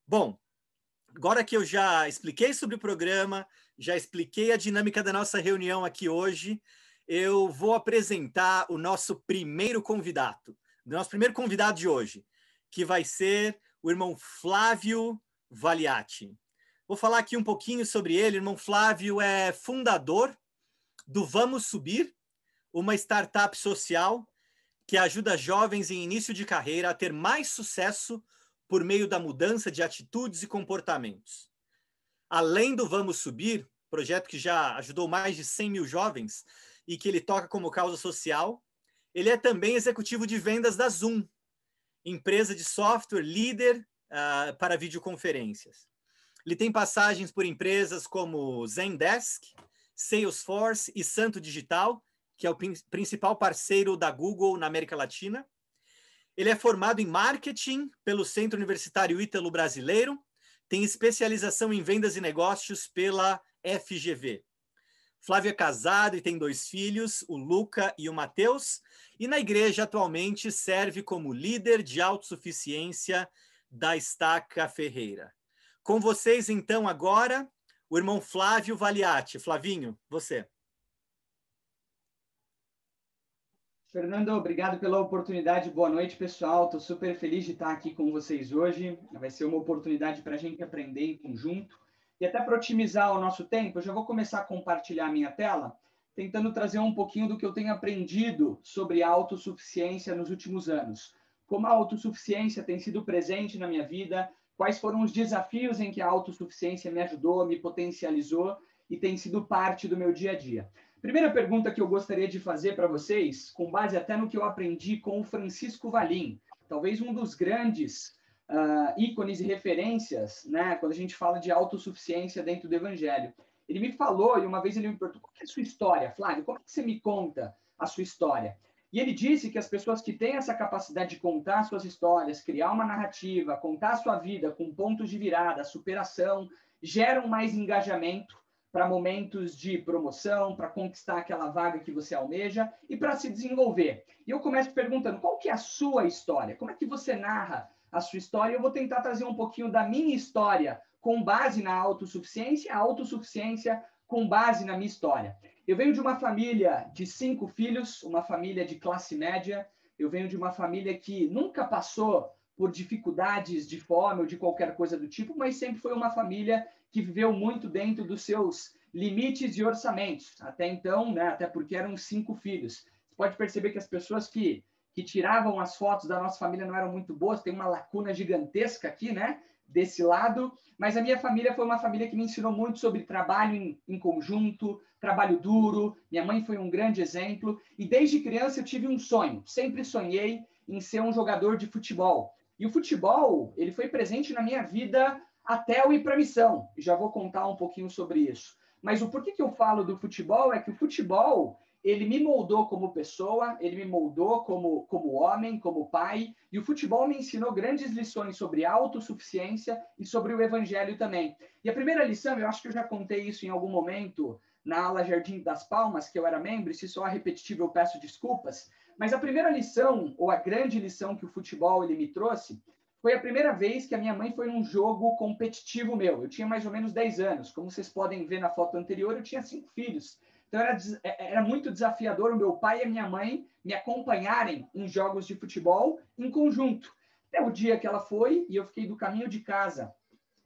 Bom, agora que eu já expliquei sobre o programa, já expliquei a dinâmica da nossa reunião aqui hoje, eu vou apresentar o nosso primeiro convidado de hoje, que vai ser o irmão Flávio Valiati. Vou falar aqui um pouquinho sobre ele. O irmão Flávio é fundador do Vamos Subir, uma startup social que ajuda jovens em início de carreira a ter mais sucesso por meio da mudança de atitudes e comportamentos. Além do Vamos Subir, projeto que já ajudou mais de 100 mil jovens e que ele toca como causa social, ele é também executivo de vendas da Zoom, empresa de software líder para videoconferências. Ele tem passagens por empresas como Zendesk, Salesforce e Santo Digital, que é o principal parceiro da Google na América Latina. Ele é formado em marketing pelo Centro Universitário Ítalo Brasileiro, tem especialização em vendas e negócios pela FGV. Flávio é casado e tem 2 filhos, o Luca e o Matheus, e na igreja atualmente serve como líder de autossuficiência da Estaca Ferreira. Com vocês, então, agora, o irmão Flávio Valiati. Flavinho, você. Fernando, obrigado pela oportunidade. Boa noite, pessoal. Estou super feliz de estar aqui com vocês hoje. Vai ser uma oportunidade para a gente aprender em conjunto. E até para otimizar o nosso tempo, eu já vou começar a compartilhar a minha tela, tentando trazer um pouquinho do que eu tenho aprendido sobre autossuficiência nos últimos anos. Como a autossuficiência tem sido presente na minha vida, quais foram os desafios em que a autossuficiência me ajudou, me potencializou e tem sido parte do meu dia a dia. Primeira pergunta que eu gostaria de fazer para vocês, com base até no que eu aprendi com o Francisco Valim, talvez um dos grandes ícones e referências, né, quando a gente fala de autossuficiência dentro do Evangelho. Ele me falou, e uma vez ele me perguntou, qual é a sua história, Flávio? Como é que você me conta a sua história? E ele disse que as pessoas que têm essa capacidade de contar suas histórias, criar uma narrativa, contar a sua vida com pontos de virada, superação, geram mais engajamento para momentos de promoção, para conquistar aquela vaga que você almeja e para se desenvolver. E eu começo perguntando, qual que é a sua história? Como é que você narra a sua história? Eu vou tentar trazer um pouquinho da minha história com base na autossuficiência, a autossuficiência com base na minha história. Eu venho de uma família de 5 filhos, uma família de classe média. Eu venho de uma família que nunca passou por dificuldades de fome ou de qualquer coisa do tipo, mas sempre foi uma família que viveu muito dentro dos seus limites e orçamentos. Até então, né, até porque eram 5 filhos. Você pode perceber que as pessoas que tiravam as fotos da nossa família não eram muito boas, tem uma lacuna gigantesca aqui, né, desse lado, mas a minha família foi uma família que me ensinou muito sobre trabalho em conjunto, trabalho duro. Minha mãe foi um grande exemplo, e desde criança eu tive um sonho, sempre sonhei em ser um jogador de futebol. E o futebol, ele foi presente na minha vida até eu ir para a missão. Já vou contar um pouquinho sobre isso. Mas o porquê que eu falo do futebol é que o futebol, ele me moldou como pessoa, ele me moldou como homem, como pai, e o futebol me ensinou grandes lições sobre autossuficiência e sobre o evangelho também. E a primeira lição, eu acho que eu já contei isso em algum momento na ala Jardim das Palmas, que eu era membro, e se soar repetitivo eu peço desculpas, mas a primeira lição, ou a grande lição que o futebol ele me trouxe, foi a primeira vez que a minha mãe foi num jogo competitivo meu. Eu tinha mais ou menos 10 anos. Como vocês podem ver na foto anterior, eu tinha 5 filhos. Então era muito desafiador o meu pai e a minha mãe me acompanharem em jogos de futebol em conjunto. Até o dia que ela foi, e eu fiquei do caminho de casa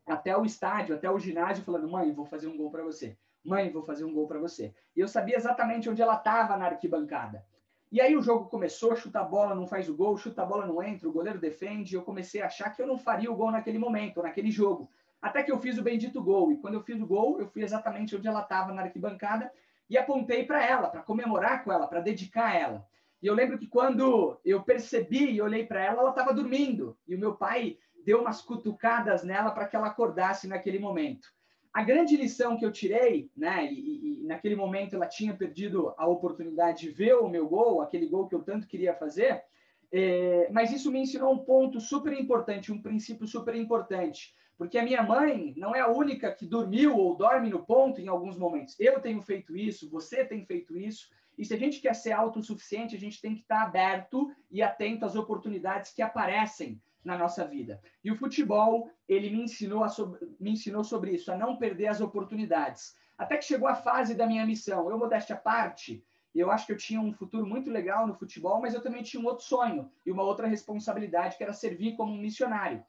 até o estádio, até o ginásio, falando, mãe, vou fazer um gol para você. Mãe, vou fazer um gol para você. E eu sabia exatamente onde ela estava na arquibancada. E aí o jogo começou, chuta a bola, não faz o gol, chuta a bola, não entra, o goleiro defende, e eu comecei a achar que eu não faria o gol naquele momento, naquele jogo. Até que eu fiz o bendito gol, e quando eu fiz o gol, eu fui exatamente onde ela estava na arquibancada e apontei para ela, para comemorar com ela, para dedicar a ela. E eu lembro que quando eu percebi e olhei para ela, ela estava dormindo, e o meu pai deu umas cutucadas nela para que ela acordasse naquele momento. A grande lição que eu tirei, né, e naquele momento ela tinha perdido a oportunidade de ver o meu gol, aquele gol que eu tanto queria fazer, mas isso me ensinou um ponto super importante, um princípio super importante, porque a minha mãe não é a única que dormiu ou dorme no ponto em alguns momentos. Eu tenho feito isso, você tem feito isso, e se a gente quer ser autossuficiente, a gente tem que estar aberto e atento às oportunidades que aparecem na nossa vida. E o futebol, ele me ensinou sobre isso, a não perder as oportunidades. Até que chegou a fase da minha missão. Eu, modéstia à parte, eu acho que eu tinha um futuro muito legal no futebol, mas eu também tinha um outro sonho e uma outra responsabilidade, que era servir como um missionário.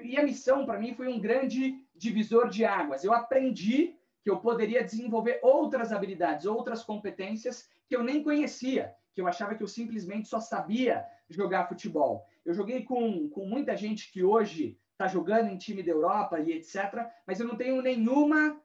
E a missão, para mim, foi um grande divisor de águas. Eu aprendi que eu poderia desenvolver outras habilidades, outras competências que eu nem conhecia, que eu achava que eu simplesmente só sabia jogar futebol. Eu joguei com muita gente que hoje está jogando em time da Europa e etc., mas eu não tenho nenhuma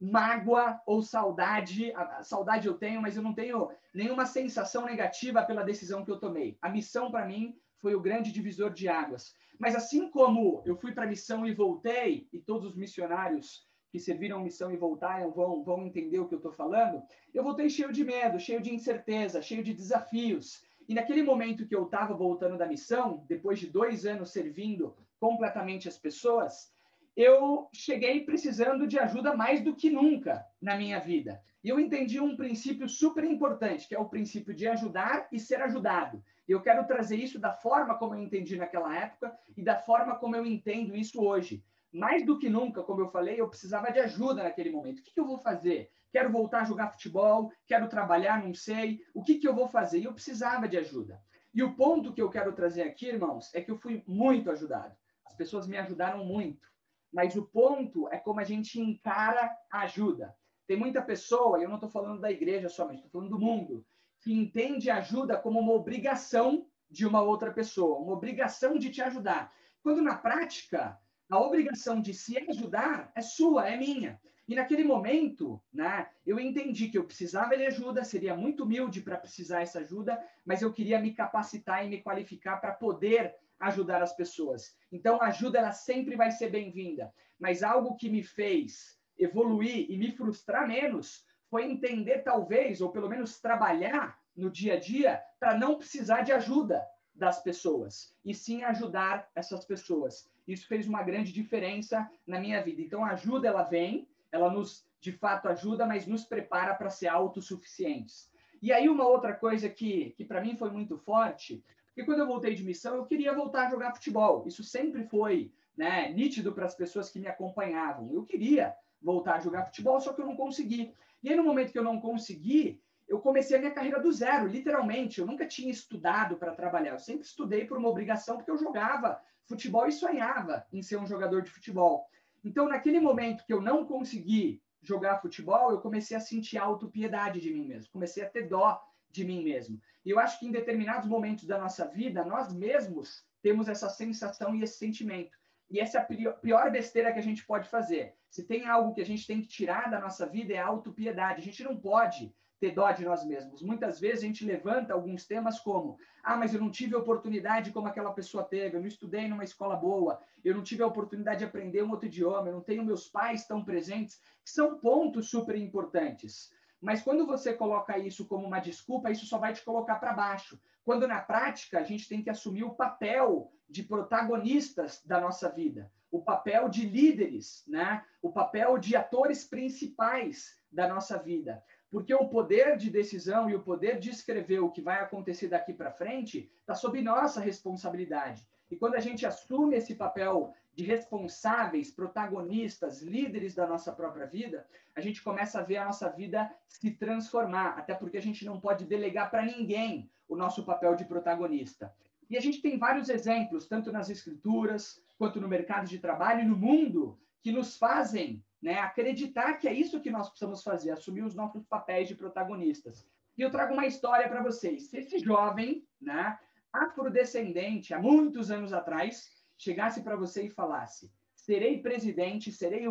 mágoa ou saudade. A saudade eu tenho, mas eu não tenho nenhuma sensação negativa pela decisão que eu tomei. A missão, para mim, foi o grande divisor de águas. Mas assim como eu fui para a missão e voltei, e todos os missionários que serviram a missão e voltaram vão entender o que eu estou falando, eu voltei cheio de medo, cheio de incerteza, cheio de desafios. E naquele momento que eu estava voltando da missão, depois de 2 anos servindo completamente as pessoas, eu cheguei precisando de ajuda mais do que nunca na minha vida. E eu entendi um princípio super importante, que é o princípio de ajudar e ser ajudado. E eu quero trazer isso da forma como eu entendi naquela época e da forma como eu entendo isso hoje. Mais do que nunca, como eu falei, eu precisava de ajuda naquele momento. O que eu vou fazer? Quero voltar a jogar futebol, quero trabalhar, não sei. O que eu vou fazer? E eu precisava de ajuda. E o ponto que eu quero trazer aqui, irmãos, é que eu fui muito ajudado. As pessoas me ajudaram muito. Mas o ponto é como a gente encara a ajuda. Tem muita pessoa, e eu não estou falando da igreja somente, estou falando do mundo, que entende a ajuda como uma obrigação de uma outra pessoa, uma obrigação de te ajudar. Quando, na prática, a obrigação de se ajudar é sua, é minha. E naquele momento, né, eu entendi que eu precisava de ajuda, seria muito humilde para precisar dessa ajuda, mas eu queria me capacitar e me qualificar para poder ajudar as pessoas. Então, a ajuda ela sempre vai ser bem-vinda. Mas algo que me fez evoluir e me frustrar menos foi entender, talvez, ou pelo menos trabalhar no dia a dia para não precisar de ajuda das pessoas, e sim ajudar essas pessoas. Isso fez uma grande diferença na minha vida. Então, a ajuda, ela vem, ela nos, de fato, ajuda, mas nos prepara para ser autossuficientes. E aí, uma outra coisa que para mim foi muito forte, porque quando eu voltei de missão, eu queria voltar a jogar futebol. Isso sempre foi, né, nítido para as pessoas que me acompanhavam. Eu queria voltar a jogar futebol, só que eu não consegui. E aí, no momento que eu não consegui, eu comecei a minha carreira do zero, literalmente. Eu nunca tinha estudado para trabalhar. Eu sempre estudei por uma obrigação, porque eu jogava futebol e sonhava em ser um jogador de futebol. Então, naquele momento que eu não consegui jogar futebol, eu comecei a sentir autopiedade de mim mesmo. Comecei a ter dó de mim mesmo. E eu acho que em determinados momentos da nossa vida, nós mesmos temos essa sensação e esse sentimento. E essa é a pior besteira que a gente pode fazer. Se tem algo que a gente tem que tirar da nossa vida, é a autopiedade. A gente não pode ter dó de nós mesmos. Muitas vezes a gente levanta alguns temas como: ah, mas eu não tive a oportunidade como aquela pessoa teve, eu não estudei numa escola boa, eu não tive a oportunidade de aprender um outro idioma, eu não tenho meus pais tão presentes, que são pontos super importantes. Mas quando você coloca isso como uma desculpa, isso só vai te colocar para baixo. Quando, na prática, a gente tem que assumir o papel de protagonistas da nossa vida, o papel de líderes, né? O papel de atores principais da nossa vida. Porque o poder de decisão e o poder de escrever o que vai acontecer daqui para frente está sob nossa responsabilidade. E quando a gente assume esse papel de responsáveis, protagonistas, líderes da nossa própria vida, a gente começa a ver a nossa vida se transformar, até porque a gente não pode delegar para ninguém o nosso papel de protagonista. E a gente tem vários exemplos, tanto nas escrituras, quanto no mercado de trabalho e no mundo, que nos fazem, né, acreditar que é isso que nós precisamos fazer, assumir os nossos papéis de protagonistas. E eu trago uma história para vocês. Se esse jovem, né, afrodescendente, há muitos anos atrás, chegasse para você e falasse: serei o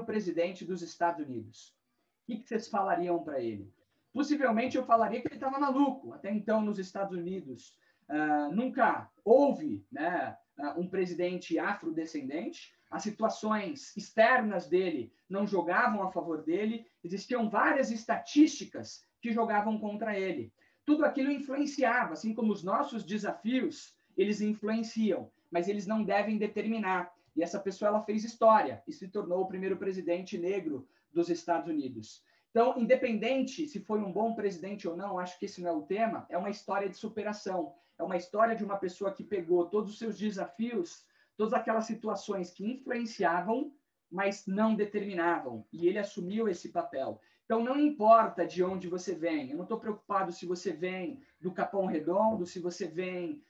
presidente dos Estados Unidos, o que vocês falariam para ele? Possivelmente eu falaria que ele estava maluco. Até então, nos Estados Unidos, nunca houve, né, um presidente afrodescendente. As situações externas dele não jogavam a favor dele. Existiam várias estatísticas que jogavam contra ele. Tudo aquilo influenciava, assim como os nossos desafios, eles influenciam, mas eles não devem determinar. E essa pessoa, ela fez história e se tornou o primeiro presidente negro dos Estados Unidos. Então, independente se foi um bom presidente ou não, acho que esse não é o tema, é uma história de superação. É uma história de uma pessoa que pegou todos os seus desafios, todas aquelas situações que influenciavam, mas não determinavam. E ele assumiu esse papel. Então, não importa de onde você vem. Eu não estou preocupado se você vem do Capão Redondo, se você vem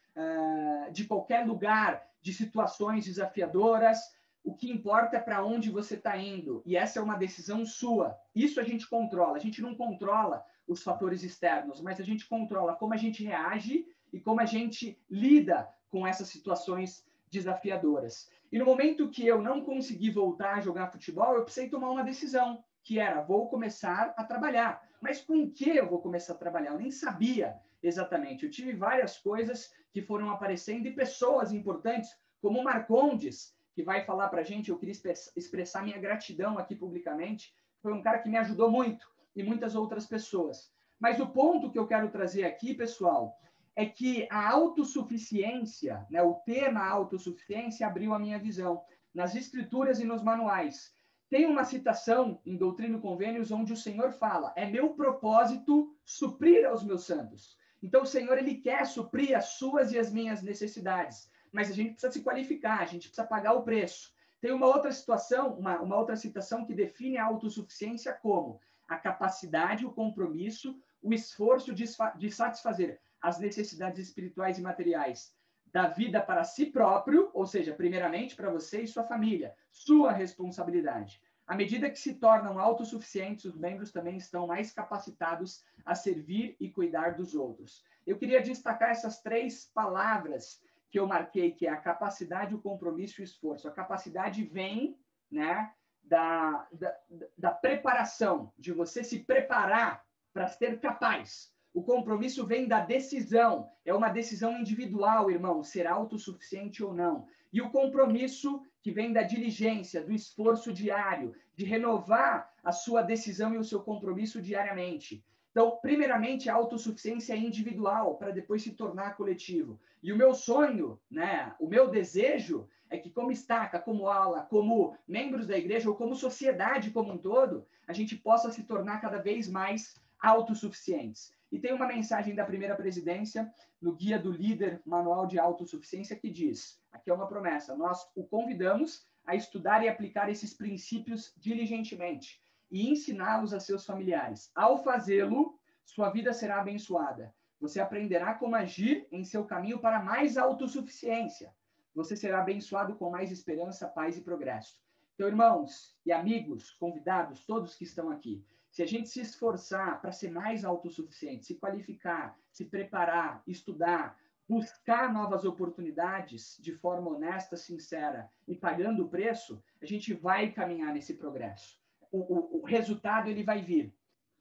de qualquer lugar, de situações desafiadoras. O que importa é para onde você está indo. E essa é uma decisão sua. Isso a gente controla. A gente não controla os fatores externos, mas a gente controla como a gente reage e como a gente lida com essas situações desafiadoras. E no momento que eu não consegui voltar a jogar futebol, eu precisei tomar uma decisão, que era, vou começar a trabalhar. Mas com o que eu vou começar a trabalhar? Eu nem sabia exatamente. Eu tive várias coisas que foram aparecendo e pessoas importantes, como o Marcondes, que vai falar para a gente, eu queria expressar minha gratidão aqui publicamente, foi um cara que me ajudou muito, e muitas outras pessoas. Mas o ponto que eu quero trazer aqui, pessoal, é que a autossuficiência, né, o tema autossuficiência abriu a minha visão. Nas escrituras e nos manuais, tem uma citação em Doutrina e Convênios onde o Senhor fala, é meu propósito suprir aos meus santos. Então o Senhor, ele quer suprir as suas e as minhas necessidades, mas a gente precisa se qualificar, a gente precisa pagar o preço. Tem uma outra situação, uma outra citação que define a autossuficiência como a capacidade, o compromisso, o esforço de satisfazer as necessidades espirituais e materiais da vida para si próprio, ou seja, primeiramente para você e sua família, sua responsabilidade. À medida que se tornam autossuficientes, os membros também estão mais capacitados a servir e cuidar dos outros. Eu queria destacar essas 3 palavras que eu marquei, que é a capacidade, o compromisso e o esforço. A capacidade vem, né, da preparação, de você se preparar para ser capaz. O compromisso vem da decisão. É uma decisão individual, irmão, ser autossuficiente ou não. E o compromisso que vem da diligência, do esforço diário, de renovar a sua decisão e o seu compromisso diariamente. Então, primeiramente, a autossuficiência é individual, para depois se tornar coletivo. E o meu sonho, né, o meu desejo é que, como estaca, como ala, como membros da igreja ou como sociedade como um todo, a gente possa se tornar cada vez mais autossuficientes. E tem uma mensagem da primeira presidência, no Guia do Líder, Manual de Autossuficiência, que diz, aqui é uma promessa, nós o convidamos a estudar e aplicar esses princípios diligentemente e ensiná-los a seus familiares. Ao fazê-lo, sua vida será abençoada. Você aprenderá como agir em seu caminho para mais autossuficiência. Você será abençoado com mais esperança, paz e progresso. Então, irmãos e amigos, convidados, todos que estão aqui, se a gente se esforçar para ser mais autossuficiente, se qualificar, se preparar, estudar, buscar novas oportunidades de forma honesta, sincera e pagando o preço, a gente vai caminhar nesse progresso. O resultado ele vai vir.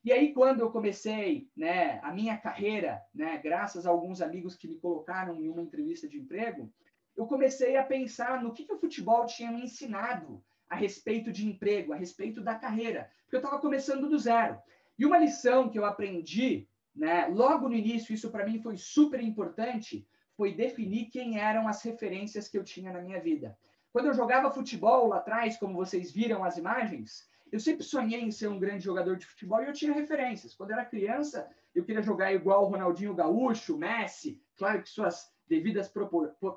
E aí, quando eu comecei, né, a minha carreira, né, graças a alguns amigos que me colocaram em uma entrevista de emprego, eu comecei a pensar no que o futebol tinha me ensinado a respeito de emprego, a respeito da carreira, porque eu estava começando do zero. E uma lição que eu aprendi, né, logo no início, isso para mim foi super importante, foi definir quem eram as referências que eu tinha na minha vida. Quando eu jogava futebol lá atrás, como vocês viram as imagens, eu sempre sonhei em ser um grande jogador de futebol e eu tinha referências. Quando eu era criança, eu queria jogar igual o Ronaldinho Gaúcho, Messi, claro que suas devidas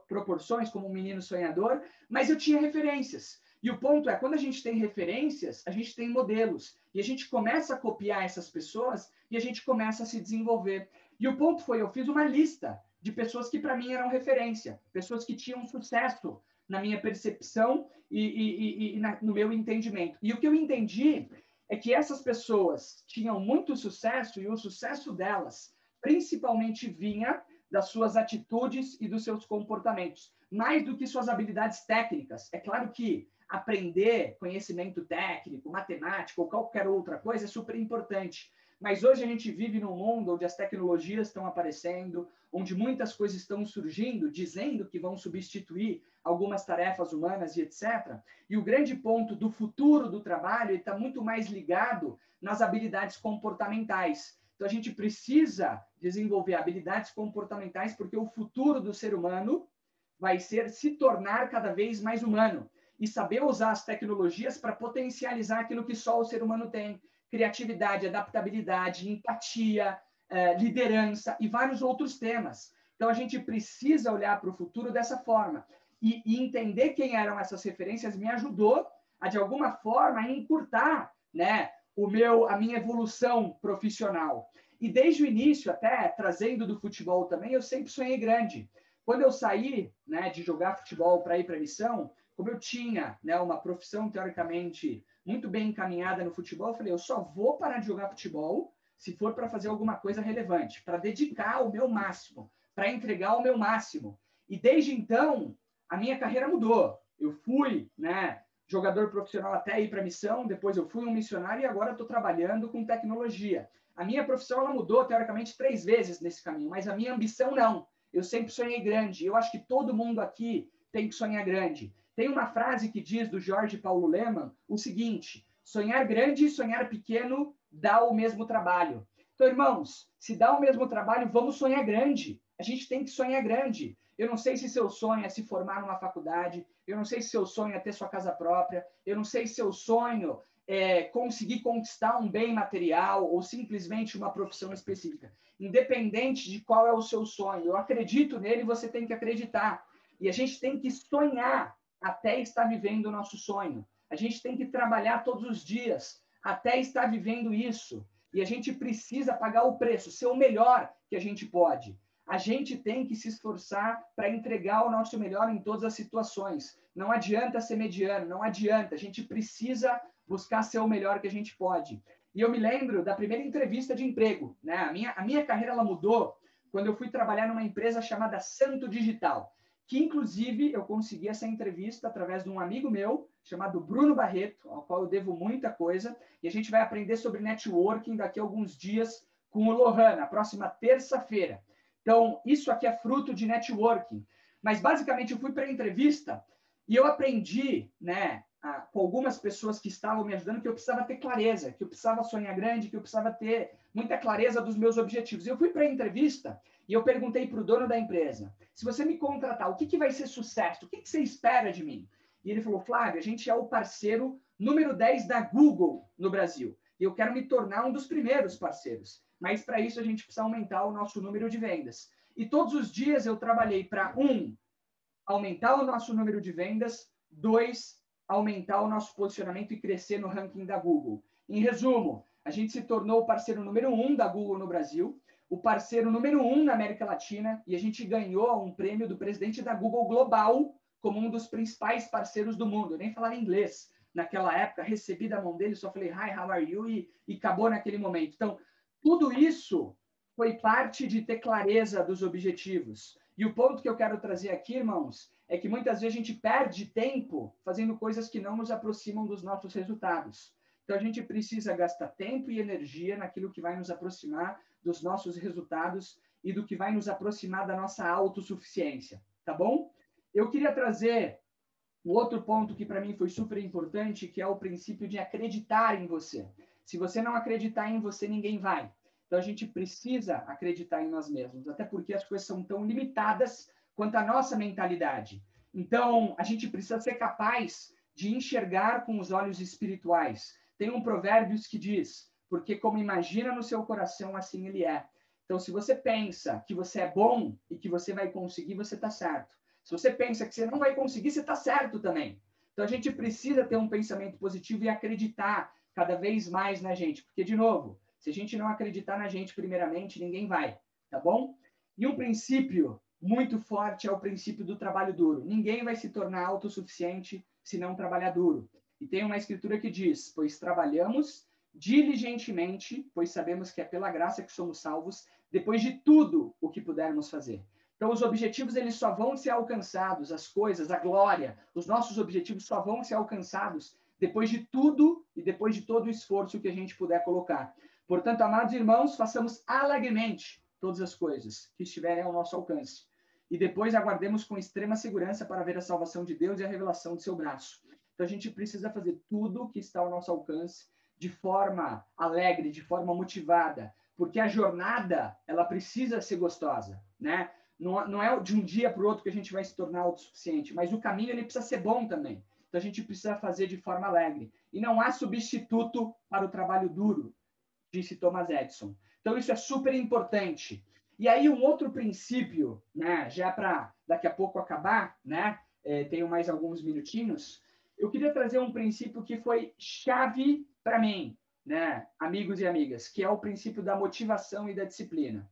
proporções como um menino sonhador, mas eu tinha referências. E o ponto é, quando a gente tem referências, a gente tem modelos. E a gente começa a copiar essas pessoas e a gente começa a se desenvolver. E o ponto foi, eu fiz uma lista de pessoas que para mim eram referência, pessoas que tinham sucesso na minha percepção e no meu entendimento. E o que eu entendi é que essas pessoas tinham muito sucesso e o sucesso delas principalmente vinha das suas atitudes e dos seus comportamentos, mais do que suas habilidades técnicas. É claro que aprender conhecimento técnico, matemática ou qualquer outra coisa é super importante, mas hoje a gente vive num mundo onde as tecnologias estão aparecendo, onde muitas coisas estão surgindo, dizendo que vão substituir algumas tarefas humanas e etc. E o grande ponto do futuro do trabalho está muito mais ligado nas habilidades comportamentais. Então, a gente precisa desenvolver habilidades comportamentais porque o futuro do ser humano vai ser se tornar cada vez mais humano e saber usar as tecnologias para potencializar aquilo que só o ser humano tem. Criatividade, adaptabilidade, empatia, liderança e vários outros temas. Então, a gente precisa olhar para o futuro dessa forma. E entender quem eram essas referências me ajudou a, de alguma forma, encurtar, né, a minha evolução profissional. E desde o início, até trazendo do futebol também, eu sempre sonhei grande. Quando eu saí, né, de jogar futebol para ir para a missão, como eu tinha, né, uma profissão teoricamente muito bem encaminhada no futebol, eu falei, eu só vou parar de jogar futebol se for para fazer alguma coisa relevante, para dedicar o meu máximo, para entregar o meu máximo. E desde então, a minha carreira mudou. Eu fui, né, jogador profissional até ir para a missão, depois eu fui um missionário e agora estou trabalhando com tecnologia. A minha profissão ela mudou, teoricamente, 3 vezes nesse caminho, mas a minha ambição não. Eu sempre sonhei grande. Eu acho que todo mundo aqui tem que sonhar grande. Tem uma frase que diz do Jorge Paulo Lemann o seguinte: sonhar grande e sonhar pequeno dá o mesmo trabalho. Então, irmãos, se dá o mesmo trabalho, vamos sonhar grande. A gente tem que sonhar grande. Eu não sei se seu sonho é se formar numa faculdade, eu não sei se seu sonho é ter sua casa própria, eu não sei se seu sonho é conseguir conquistar um bem material ou simplesmente uma profissão específica. Independente de qual é o seu sonho, eu acredito nele, você tem que acreditar. E a gente tem que sonhar até estar vivendo o nosso sonho. A gente tem que trabalhar todos os dias até estar vivendo isso. E a gente precisa pagar o preço, ser o melhor que a gente pode. A gente tem que se esforçar para entregar o nosso melhor em todas as situações. Não adianta ser mediano, não adianta. A gente precisa buscar ser o melhor que a gente pode. E eu me lembro da primeira entrevista de emprego, né? A minha carreira ela mudou quando eu fui trabalhar numa empresa chamada Santo Digital, que inclusive eu consegui essa entrevista através de um amigo meu chamado Bruno Barreto, ao qual eu devo muita coisa, e a gente vai aprender sobre networking daqui a alguns dias com o Lohan, na próxima terça-feira. Então, isso aqui é fruto de networking. Mas, basicamente, eu fui para a entrevista e eu aprendi, né, com algumas pessoas que estavam me ajudando, que eu precisava ter clareza, que eu precisava sonhar grande, que eu precisava ter muita clareza dos meus objetivos. Eu fui para a entrevista e eu perguntei para o dono da empresa, se você me contratar, o que vai ser sucesso? O que você espera de mim? E ele falou, Flávio, a gente é o parceiro número 10 da Google no Brasil. E eu quero me tornar um dos primeiros parceiros. Mas, para isso, a gente precisa aumentar o nosso número de vendas. E todos os dias eu trabalhei para, aumentar o nosso número de vendas, 2, aumentar o nosso posicionamento e crescer no ranking da Google. Em resumo, a gente se tornou o parceiro número 1 da Google no Brasil, o parceiro número 1 na América Latina, e a gente ganhou um prêmio do presidente da Google Global como um dos principais parceiros do mundo. Eu nem falava inglês naquela época, recebi da mão dele, só falei, hi, how are you? E acabou naquele momento. Então, tudo isso foi parte de ter clareza dos objetivos. E o ponto que eu quero trazer aqui, irmãos, é que muitas vezes a gente perde tempo fazendo coisas que não nos aproximam dos nossos resultados. Então, a gente precisa gastar tempo e energia naquilo que vai nos aproximar dos nossos resultados e do que vai nos aproximar da nossa autossuficiência, tá bom? Eu queria trazer um outro ponto que para mim foi super importante, que é o princípio de acreditar em você. Se você não acreditar em você, ninguém vai. Então, a gente precisa acreditar em nós mesmos, até porque as coisas são tão limitadas quanto a nossa mentalidade. Então, a gente precisa ser capaz de enxergar com os olhos espirituais. Tem um provérbio que diz, porque como imagina no seu coração, assim ele é. Então, se você pensa que você é bom e que você vai conseguir, você está certo. Se você pensa que você não vai conseguir, você está certo também. Então, a gente precisa ter um pensamento positivo e acreditar cada vez mais na gente. Porque, de novo, se a gente não acreditar na gente primeiramente, ninguém vai, tá bom? E um princípio muito forte é o princípio do trabalho duro. Ninguém vai se tornar autossuficiente se não trabalhar duro. E tem uma escritura que diz, pois trabalhamos diligentemente, pois sabemos que é pela graça que somos salvos, depois de tudo o que pudermos fazer. Então, os objetivos eles só vão ser alcançados, as coisas, a glória, os nossos objetivos só vão ser alcançados depois de tudo e depois de todo o esforço que a gente puder colocar. Portanto, amados irmãos, façamos alegremente todas as coisas que estiverem ao nosso alcance. E depois aguardemos com extrema segurança para ver a salvação de Deus e a revelação de seu braço. Então, a gente precisa fazer tudo o que está ao nosso alcance de forma alegre, de forma motivada, porque a jornada, ela precisa ser gostosa, né? Não é de um dia para o outro que a gente vai se tornar autossuficiente, mas o caminho ele precisa ser bom também. Então, a gente precisa fazer de forma alegre. E não há substituto para o trabalho duro, disse Thomas Edison. Então, isso é super importante. E aí um outro princípio, né, já para daqui a pouco acabar, né, tenho mais alguns minutinhos, eu queria trazer um princípio que foi chave para mim, né, amigos e amigas, que é o princípio da motivação e da disciplina.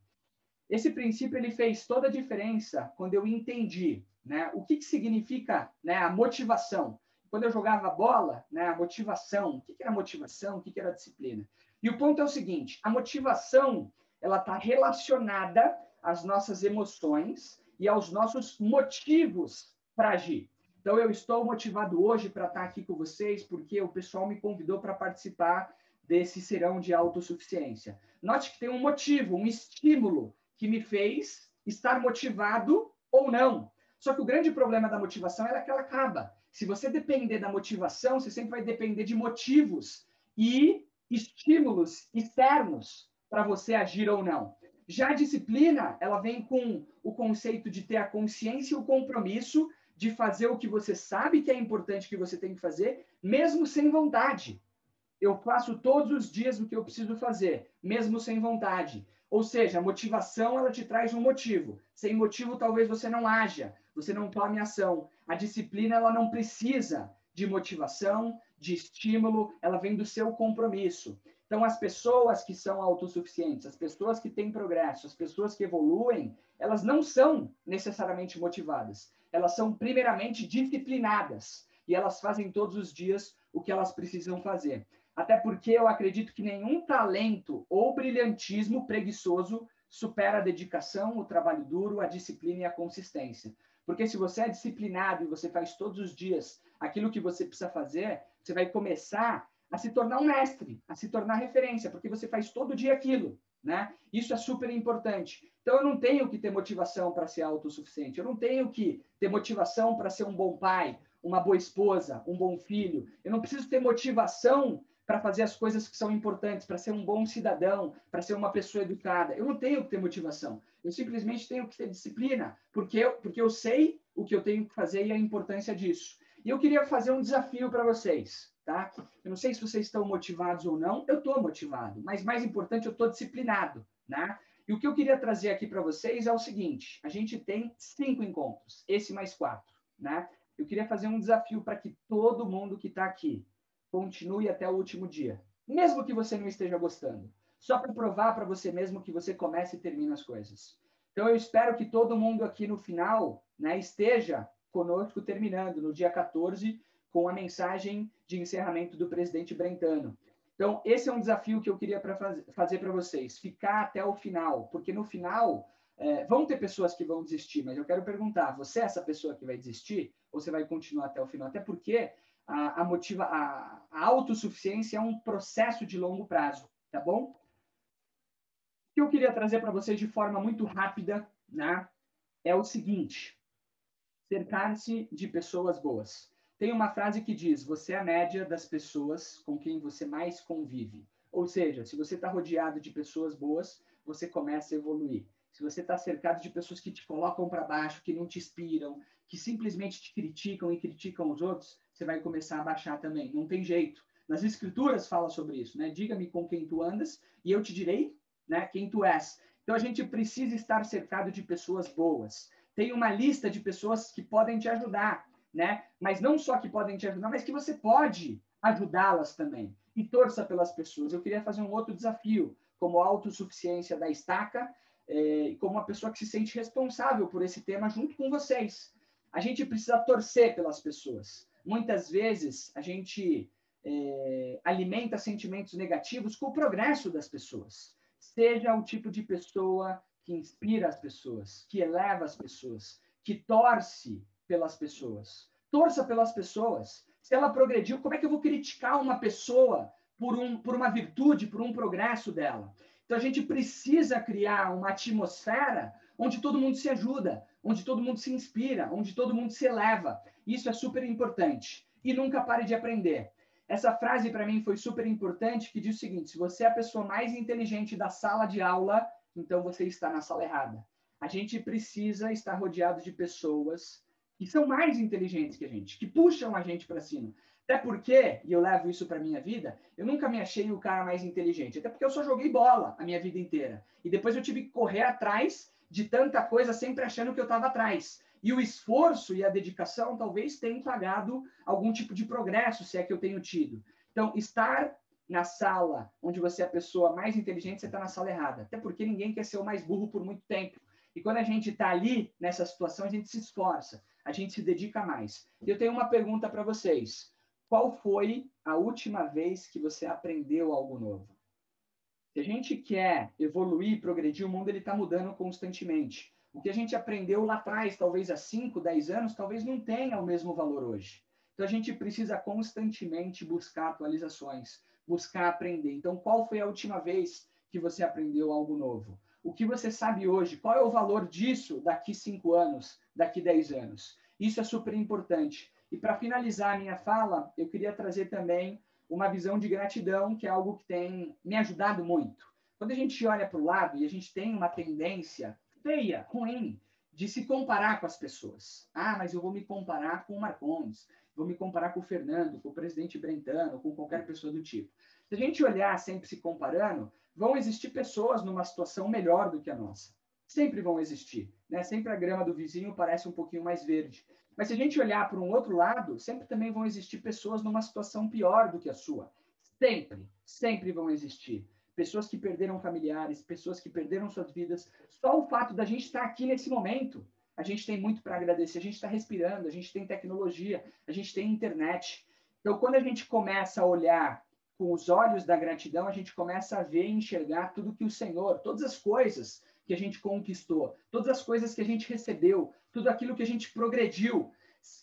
Esse princípio ele fez toda a diferença quando eu entendi, né, o que significa, né, a motivação. Quando eu jogava bola, né, a motivação, o que era motivação, o que era disciplina. E o ponto é o seguinte, a motivação ela está relacionada às nossas emoções e aos nossos motivos para agir. Então, eu estou motivado hoje para estar aqui com vocês porque o pessoal me convidou para participar desse serão de autossuficiência. Note que tem um motivo, um estímulo que me fez estar motivado ou não. Só que o grande problema da motivação é que ela acaba. Se você depender da motivação, você sempre vai depender de motivos e estímulos externos para você agir ou não. Já a disciplina, ela vem com o conceito de ter a consciência e o compromisso de fazer o que você sabe que é importante que você tem que fazer, mesmo sem vontade. Eu faço todos os dias o que eu preciso fazer, mesmo sem vontade. Ou seja, a motivação, ela te traz um motivo. Sem motivo, talvez você não haja, você não tome ação. A disciplina, ela não precisa de motivação, de estímulo, ela vem do seu compromisso. Então, as pessoas que são autossuficientes, as pessoas que têm progresso, as pessoas que evoluem, elas não são necessariamente motivadas. Elas são primeiramente disciplinadas e elas fazem todos os dias o que elas precisam fazer. Até porque eu acredito que nenhum talento ou brilhantismo preguiçoso supera a dedicação, o trabalho duro, a disciplina e a consistência. Porque se você é disciplinado e você faz todos os dias aquilo que você precisa fazer, você vai começar a se tornar um mestre, a se tornar referência, porque você faz todo dia aquilo, né? Isso é super importante. Então, eu não tenho que ter motivação para ser autossuficiente, eu não tenho que ter motivação para ser um bom pai, uma boa esposa, um bom filho. Eu não preciso ter motivação para fazer as coisas que são importantes, para ser um bom cidadão, para ser uma pessoa educada. Eu não tenho que ter motivação. Eu simplesmente tenho que ter disciplina, porque eu sei o que eu tenho que fazer e a importância disso. E eu queria fazer um desafio para vocês, tá? Eu não sei se vocês estão motivados ou não, eu estou motivado, mas mais importante, eu estou disciplinado, né? E o que eu queria trazer aqui para vocês é o seguinte, a gente tem 5 encontros, esse mais 4, né? Eu queria fazer um desafio para que todo mundo que está aqui continue até o último dia, mesmo que você não esteja gostando, só para provar para você mesmo que você começa e termina as coisas. Então, eu espero que todo mundo aqui no final, né, esteja conosco terminando no dia 14 com a mensagem de encerramento do presidente Brentano. Então, esse é um desafio que eu queria fazer para vocês, ficar até o final, porque no final vão ter pessoas que vão desistir, mas eu quero perguntar, você é essa pessoa que vai desistir ou você vai continuar até o final? Até porque a autossuficiência é um processo de longo prazo, tá bom? O que eu queria trazer para vocês de forma muito rápida, né, é o seguinte, cercar-se de pessoas boas. Tem uma frase que diz, você é a média das pessoas com quem você mais convive. Ou seja, se você está rodeado de pessoas boas, você começa a evoluir. Se você está cercado de pessoas que te colocam para baixo, que não te inspiram, que simplesmente te criticam e criticam os outros, você vai começar a baixar também. Não tem jeito. Nas escrituras fala sobre isso, né? Diga-me com quem tu andas e eu te direi, né, quem tu és. Então a gente precisa estar cercado de pessoas boas. Tem uma lista de pessoas que podem te ajudar, né? Mas não só que podem te ajudar, mas que você pode ajudá-las também. E torça pelas pessoas. Eu queria fazer um outro desafio, como a autossuficiência da estaca, como uma pessoa que se sente responsável por esse tema junto com vocês. A gente precisa torcer pelas pessoas. Muitas vezes a gente alimenta sentimentos negativos com o progresso das pessoas. Seja o tipo de pessoa que inspira as pessoas, que eleva as pessoas, que torce pelas pessoas. Torça pelas pessoas. Se ela progrediu, como é que eu vou criticar uma pessoa por uma virtude, por um progresso dela? Então, a gente precisa criar uma atmosfera onde todo mundo se ajuda, onde todo mundo se inspira, onde todo mundo se eleva. Isso é super importante. E nunca pare de aprender. Essa frase, para mim, foi super importante, que diz o seguinte, se você é a pessoa mais inteligente da sala de aula, então você está na sala errada. A gente precisa estar rodeado de pessoas que são mais inteligentes que a gente, que puxam a gente para cima. Até porque, e eu levo isso para minha vida, eu nunca me achei o cara mais inteligente, até porque eu só joguei bola a minha vida inteira. E depois eu tive que correr atrás de tanta coisa, sempre achando que eu estava atrás. E o esforço e a dedicação talvez tenham pagado algum tipo de progresso, se é que eu tenho tido. Então, estar na sala onde você é a pessoa mais inteligente, você está na sala errada. Até porque ninguém quer ser o mais burro por muito tempo. E quando a gente está ali, nessa situação, a gente se esforça, a gente se dedica mais. E eu tenho uma pergunta para vocês. Qual foi a última vez que você aprendeu algo novo? Se a gente quer evoluir, progredir, o mundo está mudando constantemente. O que a gente aprendeu lá atrás, talvez há 5, 10 anos, talvez não tenha o mesmo valor hoje. Então, a gente precisa constantemente buscar atualizações, buscar aprender. Então, qual foi a última vez que você aprendeu algo novo? O que você sabe hoje? Qual é o valor disso daqui 5 anos, daqui 10 anos? Isso é super importante. E para finalizar a minha fala, eu queria trazer também uma visão de gratidão, que é algo que tem me ajudado muito. Quando a gente olha para o lado e a gente tem uma tendência feia, ruim, de se comparar com as pessoas. Ah, mas eu vou me comparar com o Marcondes, vou me comparar com o Fernando, com o presidente Brentano, com qualquer pessoa do tipo. Se a gente olhar sempre se comparando, vão existir pessoas numa situação melhor do que a nossa. Sempre vão existir, né? Sempre a grama do vizinho parece um pouquinho mais verde. Mas se a gente olhar para um outro lado, sempre também vão existir pessoas numa situação pior do que a sua. Sempre, sempre vão existir. Pessoas que perderam familiares, pessoas que perderam suas vidas. Só o fato da gente estar aqui nesse momento, a gente tem muito para agradecer. A gente está respirando, a gente tem tecnologia, a gente tem internet. Então, quando a gente começa a olhar com os olhos da gratidão, a gente começa a ver e enxergar tudo que o Senhor, todas as coisas que a gente conquistou, todas as coisas que a gente recebeu, tudo aquilo que a gente progrediu.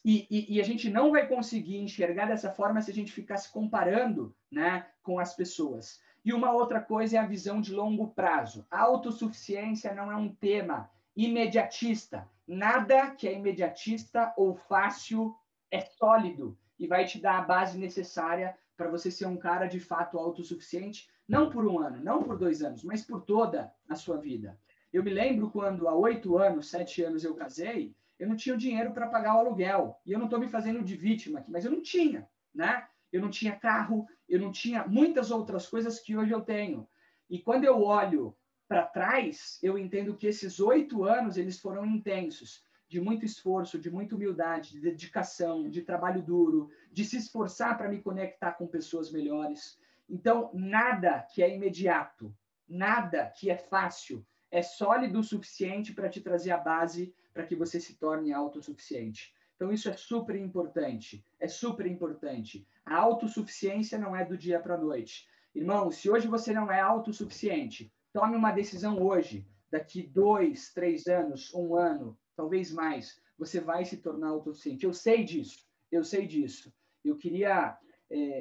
E a gente não vai conseguir enxergar dessa forma se a gente ficar se comparando, né, com as pessoas. E uma outra coisa é a visão de longo prazo. A autossuficiência não é um tema imediatista. Nada que é imediatista ou fácil é sólido e vai te dar a base necessária para você ser um cara de fato autossuficiente, não por um ano, não por 2 anos, mas por toda a sua vida. Eu me lembro quando há 8 anos, 7 anos eu casei, eu não tinha o dinheiro para pagar o aluguel. E eu não estou me fazendo de vítima aqui, mas eu não tinha, né? Eu não tinha carro, eu não tinha muitas outras coisas que hoje eu tenho. E quando eu olho para trás, eu entendo que esses 8 anos eles foram intensos, de muito esforço, de muita humildade, de dedicação, de trabalho duro, de se esforçar para me conectar com pessoas melhores. Então, nada que é imediato, nada que é fácil, é sólido o suficiente para te trazer a base para que você se torne autossuficiente. Então, isso é super importante. É super importante. A autossuficiência não é do dia para a noite. Irmão, se hoje você não é autossuficiente, tome uma decisão hoje. Daqui 2, 3 anos, 1 ano, talvez mais, você vai se tornar autossuficiente. Eu sei disso. Eu sei disso. Eu queria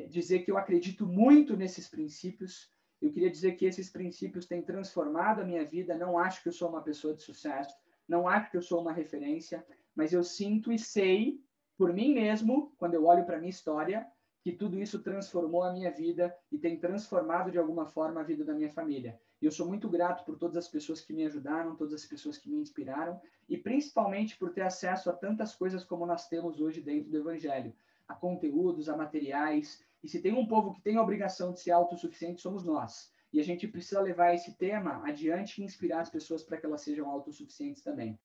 dizer que eu acredito muito nesses princípios. Eu queria dizer que esses princípios têm transformado a minha vida. Não acho que eu sou uma pessoa de sucesso. Não acho que eu sou uma referência, mas eu sinto e sei, por mim mesmo, quando eu olho para a minha história, que tudo isso transformou a minha vida e tem transformado de alguma forma a vida da minha família. E eu sou muito grato por todas as pessoas que me ajudaram, todas as pessoas que me inspiraram e principalmente por ter acesso a tantas coisas como nós temos hoje dentro do Evangelho, a conteúdos, a materiais. E se tem um povo que tem a obrigação de ser autossuficiente, somos nós. E a gente precisa levar esse tema adiante e inspirar as pessoas para que elas sejam autossuficientes também.